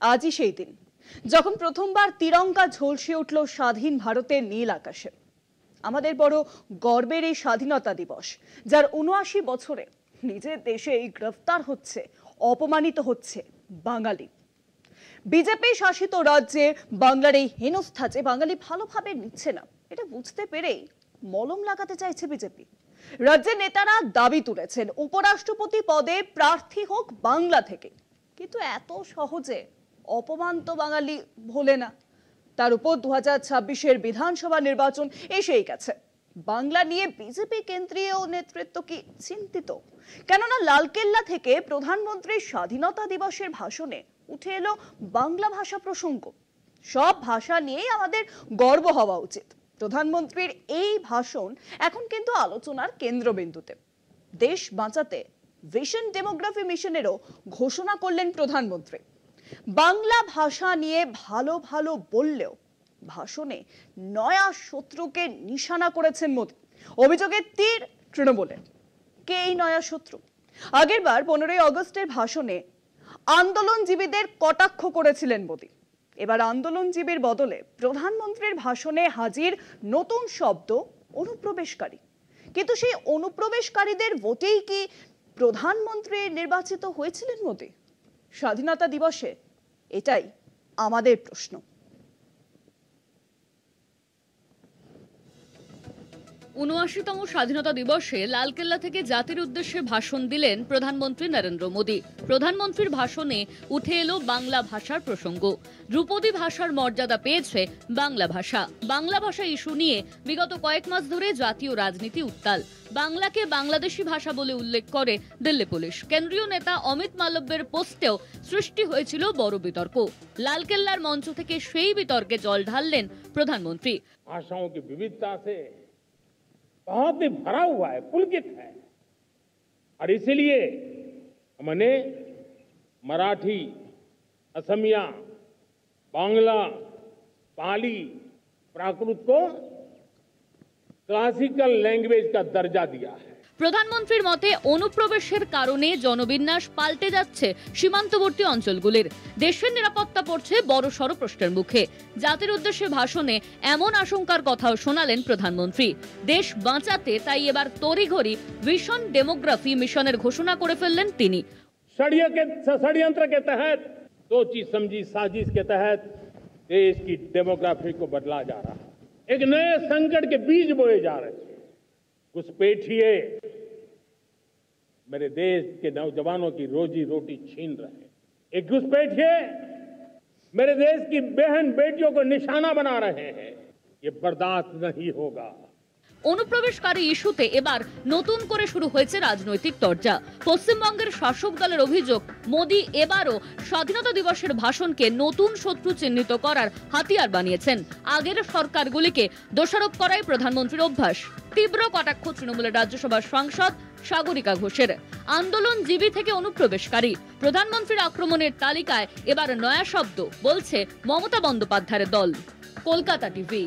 আজই সেই দিন যখন প্রথমবার তিরঙ্গা ঝলসে উঠল স্বাধীন ভারতের নীল আকাশে। আমাদের বড় গর্বের এই স্বাধীনতা দিবস, যার ৭৯ বছরে নিজের দেশেই গ্রেফতার হচ্ছে, অপমানিত হচ্ছে বাঙালি। বিজেপি শাসিত রাজ্যে বাংলার এই হেনস্থা যে বাঙালি ভালোভাবে নিচ্ছে না, এটা বুঝতে পেরেই মলম লাগাতে চাইছে বিজেপি। রাজ্যের নেতারা দাবি তুলেছেন উপরাষ্ট্রপতি পদে প্রার্থী হোক বাংলা থেকে, কিন্তু এত সহজে অপমান তো বাঙালি ভোলে না। তার উপর 2026-এর বিধানসভা নির্বাচন এসেই গেছে। বাংলা নিয়ে বিজেপি কেন্দ্রীয় নেতৃত্ব কি চিন্তিত? কেননা লালকেল্লা থেকে প্রধানমন্ত্রীর স্বাধীনতা দিবসের ভাষণে উঠে এলো বাংলা ভাষা প্রসঙ্গ। সব ভাষা নিয়েই আমাদের গর্ব হওয়া উচিত। প্রধানমন্ত্রীর এই ভাষণ এখন কিন্তু আলোচনার কেন্দ্রবিন্দুতে। দেশ বাঁচাতে ভিশন ডেমোগ্রাফি মিশনেরও ঘোষণা করলেন প্রধানমন্ত্রী। বাংলা ভাষা নিয়ে ভালো ভালো বললেও ভাষণে নয়া শত্রুকে নিশানা করেছেন মোদী। অভিযোগের তীর তৃণমূলের। কে এই নয়া শত্রু? আগেরবার 15ই আগস্টের ভাষণে আন্দোলনজীবীদের কটাক্ষ করেছিলেন মোদী। এবার আন্দোলনজীবীর বদলে প্রধানমন্ত্রীর ভাষণে হাজির নতুন শব্দ অনুপ্রবেশকারী। কিন্তু সেই অনুপ্রবেশকারীদের ভোটেই কি প্রধানমন্ত্রী নির্বাচিত হয়েছিলেন মোদী? স্বাধীনতা দিবসে এটাই আমাদের প্রশ্ন। ৭৯তম স্বাধীনতা দিবসে লালকেল্লা থেকে জাতির উদ্দেশ্যে ভাষণ দিলেন প্রধানমন্ত্রী নরেন্দ্র মোদী। প্রধানমন্ত্রীর ভাষণে উঠে এলো বাংলা ভাষার প্রসঙ্গ। ধ্রুপদী ভাষার মর্যাদা পেয়েছে বাংলা ভাষা। বাংলা ভাষা ইস্যু নিয়ে বিগত কয়েক মাস ধরে জাতীয় রাজনীতি উত্তাল। বাংলাকে বাংলাদেশি ভাষা বলে উল্লেখ করে দিল্লি পুলিশ। কেন্দ্রীয় নেতা অমিত মালব্যের পোস্টেও সৃষ্টি হয়েছিল বড় বিতর্ক। লালকেল্লার মঞ্চ থেকে সেই বিতর্কে জল ঢাললেন প্রধানমন্ত্রী। भाषाओं की विविधता से बहुत ही भरा हुआ है, पुलकित है, और इसलिए हमने मराठी, असमिया, बांग्ला, पाली, प्राकृत को क्लासिकल लैंग्वेज का दर्जा दिया है। প্রধানমন্ত্রীর মতে অনুপ্রবেশের কারণে জনবিন্যাস পাল্টে যাচ্ছে সীমান্তবর্তী অঞ্চলগুলির। দেশের নিরাপত্তা পড়ছে বড়সড় প্রশ্নের মুখে। জাতির উদ্দেশ্যে ভাষণে এমন আশঙ্কার কথাও শোনালেন প্রধানমন্ত্রী। দেশ বাঁচাতে তাই এবার তড়িঘড়ি ভিশন ডেমোগ্রাফি মিশনের ঘোষণা করে ফেললেন তিনি। षड्यंत्र के तहत सोची समझी साजिश के तहत देश की डेमोग्राफी को बदला जा रहा है। एक नए संकट के बीज बोए जा रहे हैं। घुसपैठिए मेरे देश के नौजवानों की रोजी रोटी छीन रहे हैं। एक घुसपैठिए मेरे देश की बहन बेटियों को निशाना बना रहे हैं। ये बर्दाश्त नहीं होगा। অনুপ্রবেশকারী ইস্যুতে এবার নতুন করে শুরু হয়েছে রাজনৈতিক চর্চা। পশ্চিমবঙ্গের শাসক দলের অভিযোগ, মোদী এবারও স্বাধীনতা দিবসের ভাষণকে নতুন শত্রু চিহ্নিত করার হাতিয়ার বানিয়েছেন। আগের সরকারগুলিকে দোষারোপ করাই প্রধানমন্ত্রীর অভ্যাস। তীব্র কটাক্ষ তৃণমূলের রাজ্যসভার সাংসদ সাগরিকা ঘোষের। আন্দোলনজীবী থেকে অনুপ্রবেশকারী। প্রধানমন্ত্রীর আক্রমণের তালিকায় এবার নয়া শব্দ, বলছে মমতা বন্দ্যোপাধ্যায়ের দল। কলকাতা টিভি।